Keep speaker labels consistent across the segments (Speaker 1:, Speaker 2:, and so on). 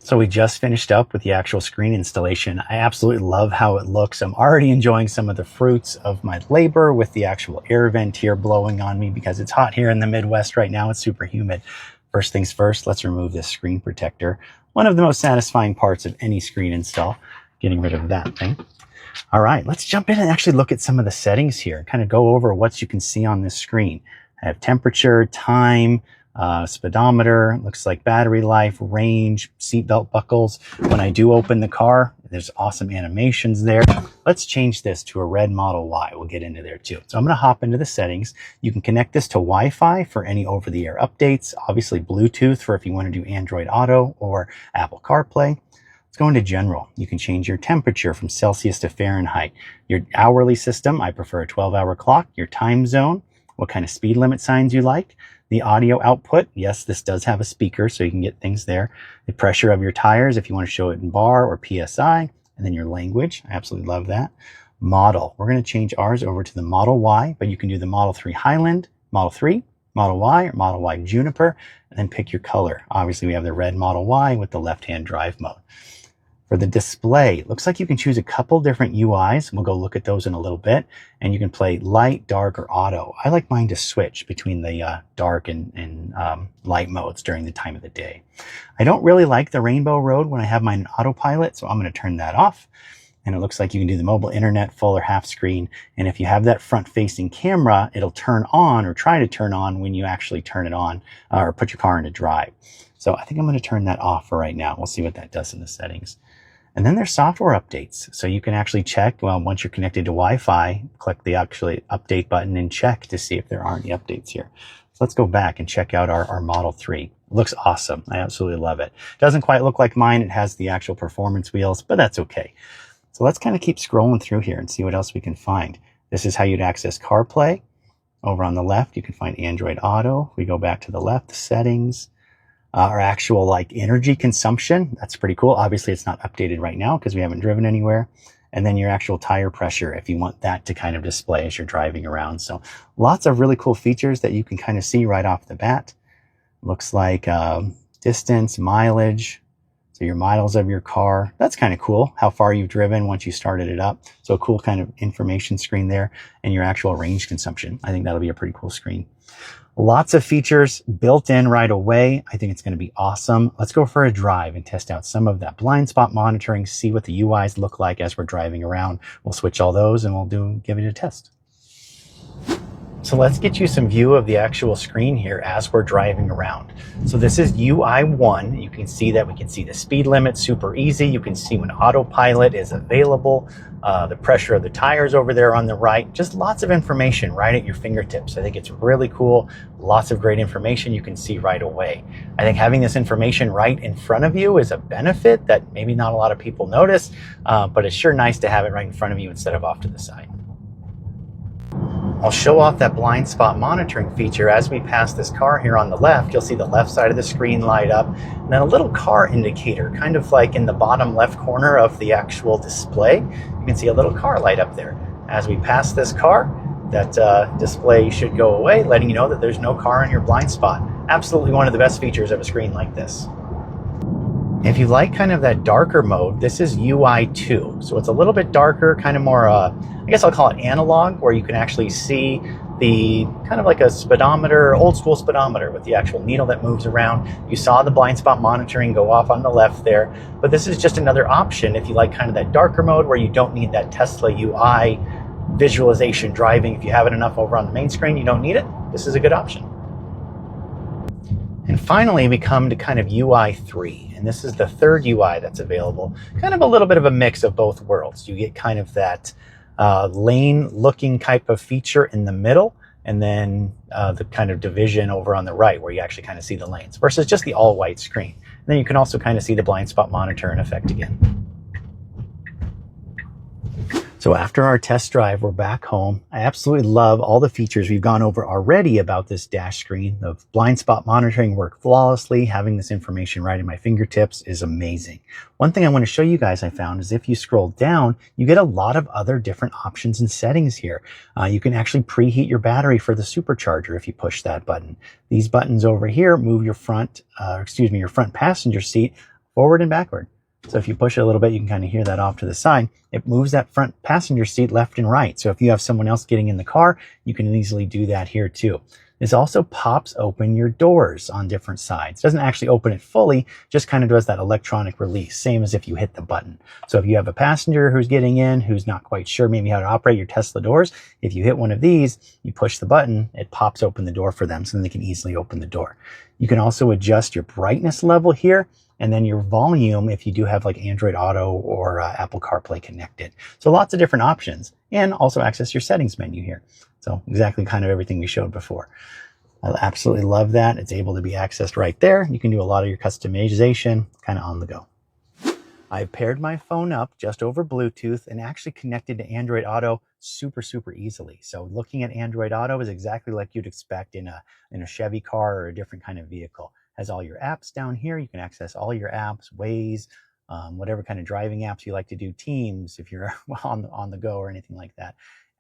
Speaker 1: So we just finished up with the actual screen installation. I absolutely love how it looks. I'm already enjoying some of the fruits of my labor with the actual air vent here blowing on me because it's hot here in the Midwest right now. It's super humid. First things first, let's remove this screen protector. One of the most satisfying parts of any screen install, getting rid of that thing. All right, let's jump in and actually look at some of the settings here, kind of go over what you can see on this screen. I have temperature, time, speedometer, looks like battery life, range, seatbelt buckles. When I do open the car, there's awesome animations there. Let's change this to a red Model Y. We'll get into there too. So I'm going to hop into the settings. You can connect this to Wi-Fi for any over-the-air updates, obviously Bluetooth for if you want to do Android Auto or Apple CarPlay. Let's go into general. You can change your temperature from Celsius to Fahrenheit. Your hourly system, I prefer a 12-hour clock. Your time zone, what kind of speed limit signs you like. The audio output, yes, this does have a speaker, so you can get things there. The pressure of your tires, if you want to show it in bar or PSI, and then your language. I absolutely love that. Model, we're going to change ours over to the Model Y, but you can do the Model 3 Highland, Model 3, Model Y, or Model Y Juniper, and then pick your color. Obviously, we have the red Model Y with the left-hand drive mode. For the display, it looks like you can choose a couple different UIs. We'll go look at those in a little bit. And you can play light, dark, or auto. I like mine to switch between the dark and light modes during the time of the day. I don't really like the rainbow road when I have mine in autopilot, so I'm going to turn that off. And it looks like you can do the mobile internet full or half screen. And if you have that front-facing camera, it'll turn on or try to turn on when you actually turn it on or put your car into drive. So I think I'm going to turn that off for right now. We'll see what that does in the settings. And then there's software updates. So you can actually check, well, once you're connected to Wi-Fi, click the actually update button and check to see if there aren't any updates here. So let's go back and check out our Model 3. It looks awesome. I absolutely love it. Doesn't quite look like mine. It has the actual performance wheels, but that's okay. So let's kind of keep scrolling through here and see what else we can find. This is how you'd access CarPlay. Over on the left, you can find Android Auto. We go back to the left, the settings. Our actual like energy consumption, that's pretty cool. Obviously it's not updated right now because we haven't driven anywhere. And then your actual tire pressure, if you want that to kind of display as you're driving around. So lots of really cool features that you can kind of see right off the bat. Looks like distance, mileage, so your miles of your car. That's kind of cool, how far you've driven once you started it up. So a cool kind of information screen there, and your actual range consumption. I think that'll be a pretty cool screen. Lots of features built in right away. I think it's going to be awesome. Let's go for a drive and test out some of that blind spot monitoring, see what the UIs look like as we're driving around. We'll switch all those and we'll give it a test. So let's get you some view of the actual screen here as we're driving around. So this is UI 1. You can see that we can see the speed limit super easy. You can see when autopilot is available, the pressure of the tires over there on the right, just lots of information right at your fingertips. I think it's really cool. Lots of great information you can see right away. I think having this information right in front of you is a benefit that maybe not a lot of people notice, but it's sure nice to have it right in front of you instead of off to the side. I'll show off that blind spot monitoring feature as we pass this car here on the left. You'll see the left side of the screen light up, and then a little car indicator, kind of like in the bottom left corner of the actual display. You can see a little car light up there. As we pass this car, that display should go away, letting you know that there's no car in your blind spot. Absolutely one of the best features of a screen like this. If you like kind of that darker mode, this is UI 2. So it's a little bit darker, kind of more, I guess I'll call it analog, where you can actually see the kind of like a speedometer, old school speedometer with the actual needle that moves around. You saw the blind spot monitoring go off on the left there, but this is just another option if you like kind of that darker mode where you don't need that Tesla UI visualization driving. If you have it enough over on the main screen, you don't need it. This is a good option. And finally, we come to kind of UI 3, and this is the third UI that's available. Kind of a little bit of a mix of both worlds. You get kind of that lane-looking type of feature in the middle, and then the kind of division over on the right where you actually kind of see the lanes, versus just the all-white screen. And then you can also kind of see the blind spot monitor in effect again. So after our test drive, we're back home. I absolutely love all the features we've gone over already about this dash screen. The blind spot monitoring worked flawlessly. Having this information right at my fingertips is amazing. One thing I want to show you guys I found is if you scroll down, you get a lot of other different options and settings here. You can actually preheat your battery for the supercharger if you push that button. These buttons over here move your front passenger seat forward and backward. So if you push it a little bit, you can kind of hear that off to the side. It moves that front passenger seat left and right. So if you have someone else getting in the car, you can easily do that here too. This also pops open your doors on different sides. Doesn't actually open it fully, just kind of does that electronic release, same as if you hit the button. So if you have a passenger who's getting in, who's not quite sure maybe how to operate your Tesla doors, if you hit one of these, you push the button, it pops open the door for them so then they can easily open the door. You can also adjust your brightness level here, and then your volume if you do have like Android Auto or Apple CarPlay connected. So lots of different options, and also access your settings menu here. So exactly kind of everything we showed before. I absolutely love that. It's able to be accessed right there. You can do a lot of your customization kind of on the go. I've paired my phone up just over Bluetooth and actually connected to Android Auto super easily. So looking at Android Auto is exactly like you'd expect in a Chevy car or a different kind of vehicle. Has all your apps down here. You can access all your apps, Waze, whatever kind of driving apps you like to do, Teams, if you're on the go or anything like that.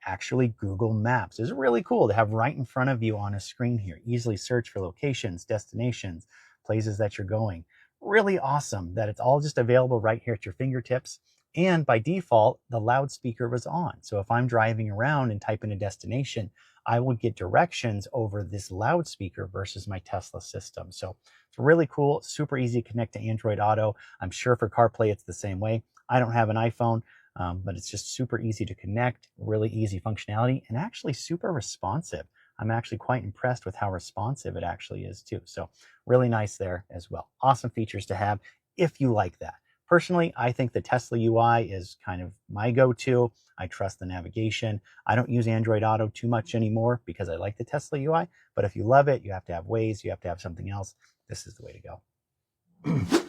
Speaker 1: Actually, Google Maps is really cool to have right in front of you on a screen here. Easily search for locations, destinations, places that you're going. Really awesome that it's all just available right here at your fingertips. And by default, the loudspeaker was on. So if I'm driving around and type in a destination, I will get directions over this loudspeaker versus my Tesla system. So it's really cool, super easy to connect to Android Auto. I'm sure for CarPlay, it's the same way. I don't have an iPhone, but it's just super easy to connect, really easy functionality, and actually super responsive. I'm actually quite impressed with how responsive it actually is too. So really nice there as well. Awesome features to have if you like that. Personally, I think the Tesla UI is kind of my go-to. I trust the navigation. I don't use Android Auto too much anymore because I like the Tesla UI, but if you love it, you have to have Waze, you have to have something else. This is the way to go.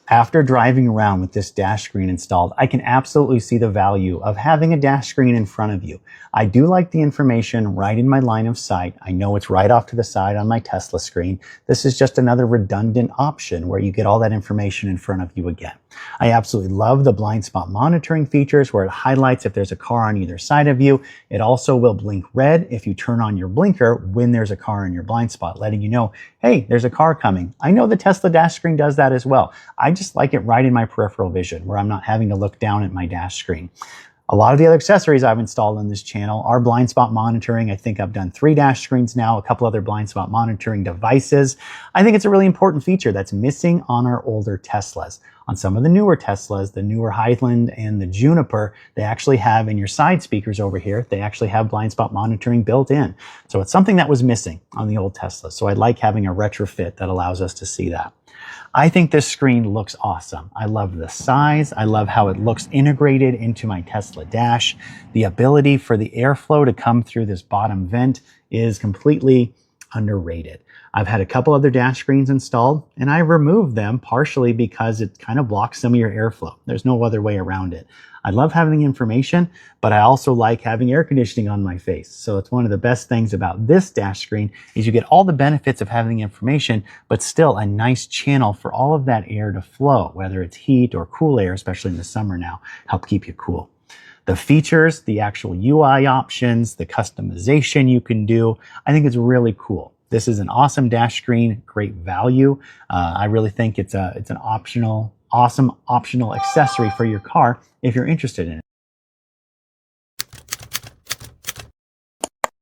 Speaker 1: After driving around with this dash screen installed, I can absolutely see the value of having a dash screen in front of you. I do like the information right in my line of sight. I know it's right off to the side on my Tesla screen. This is just another redundant option where you get all that information in front of you again. I absolutely love the blind spot monitoring features where it highlights if there's a car on either side of you. It also will blink red if you turn on your blinker when there's a car in your blind spot, letting you know, hey, there's a car coming. I know the Tesla dash screen does that as well. I just like it right in my peripheral vision where I'm not having to look down at my dash screen. A lot of the other accessories I've installed on this channel are blind spot monitoring. I think I've done 3 dash screens now, a couple other blind spot monitoring devices. I think it's a really important feature that's missing on our older Teslas. On some of the newer Teslas, the newer Highland and the Juniper, they actually have in your side speakers over here, they actually have blind spot monitoring built in. So it's something that was missing on the old Tesla. So I like having a retrofit that allows us to see that. I think this screen looks awesome. I love the size. I love how it looks integrated into my Tesla dash. The ability for the airflow to come through this bottom vent is completely underrated. I've had a couple other dash screens installed and I removed them partially because it kind of blocks some of your airflow. There's no other way around it. I love having the information, but I also like having air conditioning on my face. So it's one of the best things about this dash screen is you get all the benefits of having the information, but still a nice channel for all of that air to flow, whether it's heat or cool air, especially in the summer now, help keep you cool. The features, the actual UI options, the customization you can do, I think it's really cool. This is an awesome dash screen, great value. I really think it's an awesome optional accessory for your car if you're interested in it.